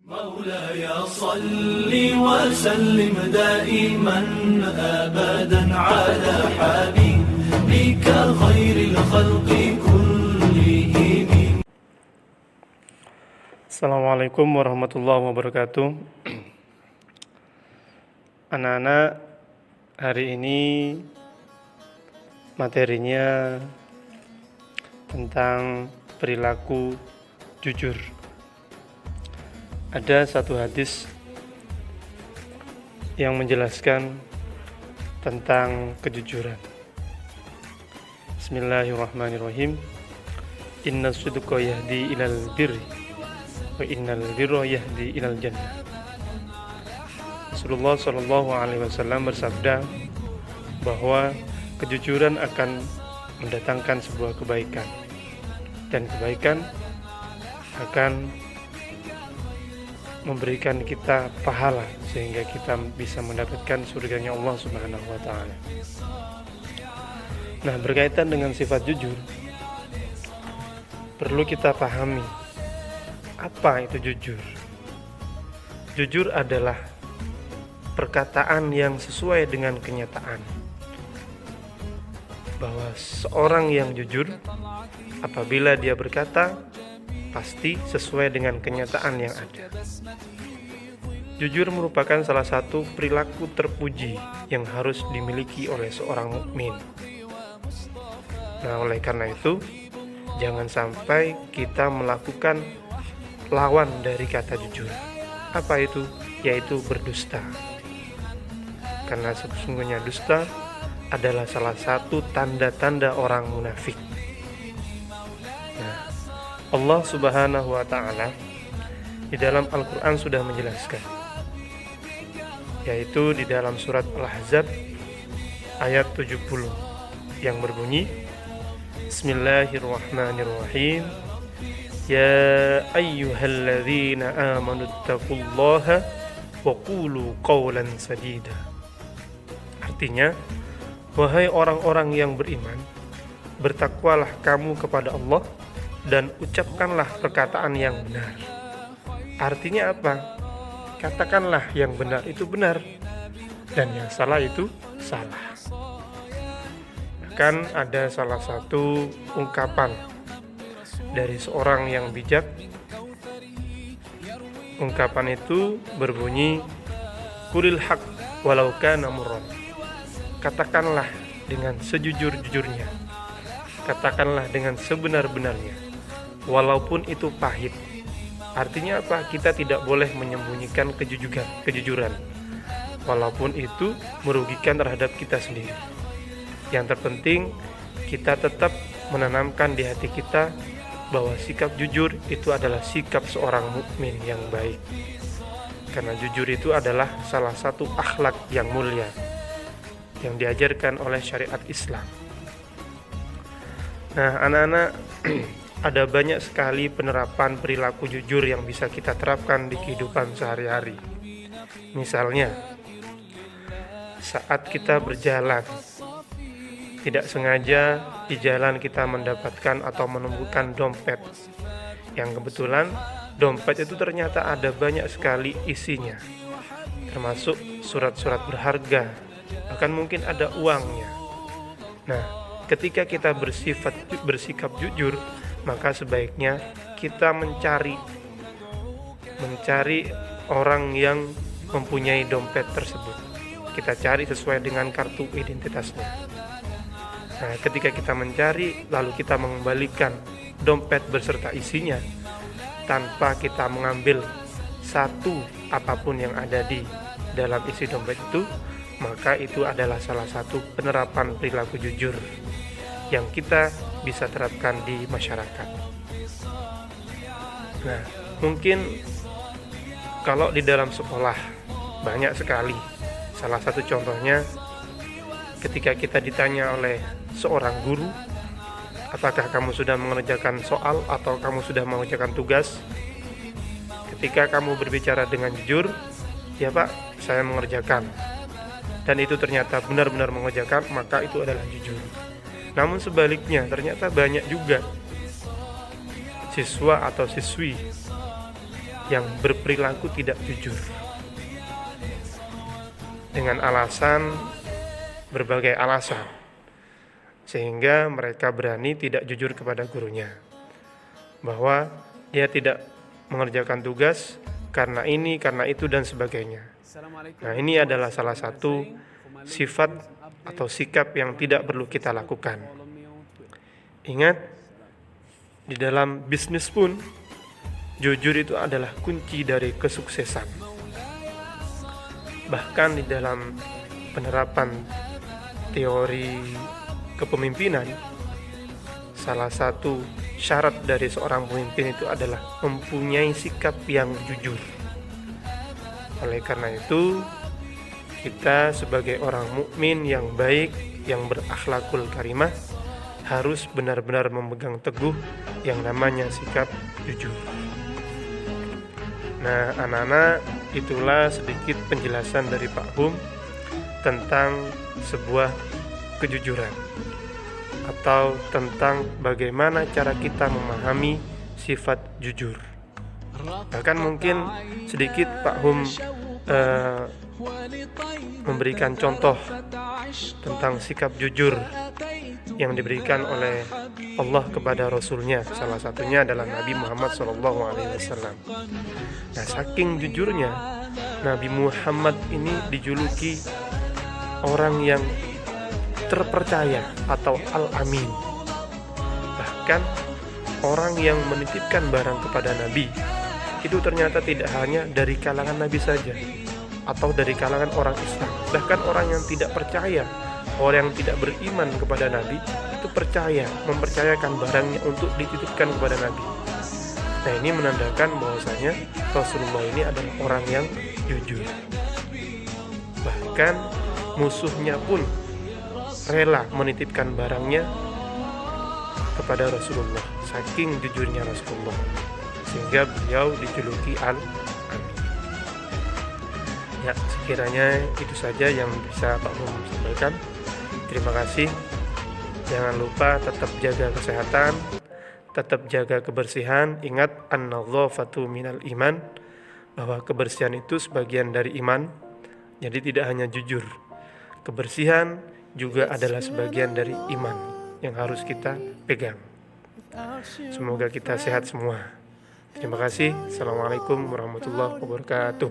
مولاي صل وسلم دائما أبدا على حبيبك خير الخلق كلهم. Assalamualaikum warahmatullahi wabarakatuh. Anak-anak, hari ini materinya tentang perilaku jujur. Ada satu hadis yang menjelaskan tentang kejujuran. Bismillahirrahmanirrahim. Inna sidqa yahdi ilal birri wa innal birra yahdi ilal jannah. Rasulullah Shallallahu Alaihi Wasallam bersabda bahwa kejujuran akan mendatangkan sebuah kebaikan, dan kebaikan akan memberikan kita pahala sehingga kita bisa mendapatkan surganya Allah Subhanahu wa taala. Nah, berkaitan dengan sifat jujur, perlu kita pahami apa itu jujur. Jujur adalah perkataan yang sesuai dengan kenyataan. Bahwa seorang yang jujur, apabila dia berkata, pasti sesuai dengan kenyataan yang ada. Jujur merupakan salah satu perilaku terpuji yang harus dimiliki oleh seorang mukmin. Nah, oleh karena itu, jangan sampai kita melakukan lawan dari kata jujur. Apa itu? Yaitu berdusta. Karena sesungguhnya dusta adalah salah satu tanda-tanda orang munafik. Nah, Allah Subhanahu wa taala di dalam Al-Qur'an sudah menjelaskan, yaitu di dalam surat Al-Ahzab ayat 70 yang berbunyi, Bismillahirrahmanirrahim. Ya ayyuhalladzina amanu taqullaha wa qulu qawlan sadida. Artinya, wahai orang-orang yang beriman, bertakwalah kamu kepada Allah dan ucapkanlah perkataan yang benar. Artinya apa? Katakanlah yang benar itu benar dan yang salah itu salah. Bahkan ada salah satu ungkapan dari seorang yang bijak. Ungkapan itu berbunyi, Qulil haq walau kana murran. Katakanlah dengan sejujur-jujurnya, katakanlah dengan sebenar-benarnya, walaupun itu pahit. Artinya apa? Kita tidak boleh menyembunyikan kejujuran, walaupun itu merugikan terhadap kita sendiri. Yang terpenting, kita tetap menanamkan di hati kita bahwa sikap jujur itu adalah sikap seorang mukmin yang baik. Karena jujur itu adalah salah satu akhlak yang mulia yang diajarkan oleh syariat Islam. Nah, anak-anak, ada banyak sekali penerapan perilaku jujur yang bisa kita terapkan di kehidupan sehari-hari. Misalnya, saat kita berjalan, tidak sengaja di jalan kita mendapatkan atau menemukan dompet, yang kebetulan dompet itu ternyata ada banyak sekali isinya, termasuk surat-surat berharga, bahkan mungkin ada uangnya. Nah, ketika kita bersikap jujur, maka sebaiknya kita mencari orang yang mempunyai dompet tersebut. Kita cari sesuai dengan kartu identitasnya. Nah, ketika kita mencari, lalu kita mengembalikan dompet beserta isinya tanpa kita mengambil satu apapun yang ada di dalam isi dompet itu, maka itu adalah salah satu penerapan perilaku jujur yang kita bisa terapkan di masyarakat. Nah, mungkin kalau di dalam sekolah banyak sekali. Salah satu contohnya, ketika kita ditanya oleh seorang guru, apakah kamu sudah mengerjakan soal atau kamu sudah mengerjakan tugas? Ketika kamu berbicara dengan jujur, ya Pak, saya mengerjakan, dan itu ternyata benar-benar mengerjakan, maka itu adalah jujur. Namun sebaliknya, ternyata banyak juga siswa atau siswi yang berperilaku tidak jujur dengan berbagai alasan, sehingga mereka berani tidak jujur kepada gurunya bahwa dia tidak mengerjakan tugas karena ini, karena itu, dan sebagainya. Nah, ini adalah salah satu sifat atau sikap yang tidak perlu kita lakukan. Ingat, di dalam bisnis pun jujur itu adalah kunci dari kesuksesan. Bahkan di dalam penerapan teori kepemimpinan, salah satu syarat dari seorang pemimpin itu adalah mempunyai sikap yang jujur. Oleh karena itu, kita sebagai orang mukmin yang baik, yang berakhlakul karimah, harus benar-benar memegang teguh yang namanya sikap jujur. Nah, anak-anak, itulah sedikit penjelasan dari Pak Hum tentang sebuah kejujuran, atau tentang bagaimana cara kita memahami sifat jujur. Bahkan mungkin sedikit Pak Hum memberikan contoh tentang sikap jujur yang diberikan oleh Allah kepada Rasulnya. Salah satunya adalah Nabi Muhammad SAW. Nah, saking jujurnya, Nabi Muhammad ini dijuluki orang yang terpercaya atau Al-Amin. Bahkan orang yang menitipkan barang kepada Nabi itu ternyata tidak hanya dari kalangan Nabi saja atau dari kalangan orang Islam. Bahkan orang yang tidak percaya, orang yang tidak beriman kepada Nabi itu mempercayakan barangnya untuk dititipkan kepada Nabi. Nah, ini menandakan bahwasanya Rasulullah ini adalah orang yang jujur. Bahkan musuhnya pun rela menitipkan barangnya kepada Rasulullah, saking jujurnya Rasulullah, sehingga beliau dijuluki Al-Amin. Ya, sekiranya itu saja yang bisa Pak Hum sampaikan. Terima kasih. Jangan lupa tetap jaga kesehatan, tetap jaga kebersihan. Ingat, an-nadhafatu minal iman, bahwa kebersihan itu sebagian dari iman. Jadi tidak hanya jujur, kebersihan juga adalah sebagian dari iman yang harus kita pegang. Semoga kita sehat semua. Terima kasih. Assalamualaikum warahmatullahi wabarakatuh.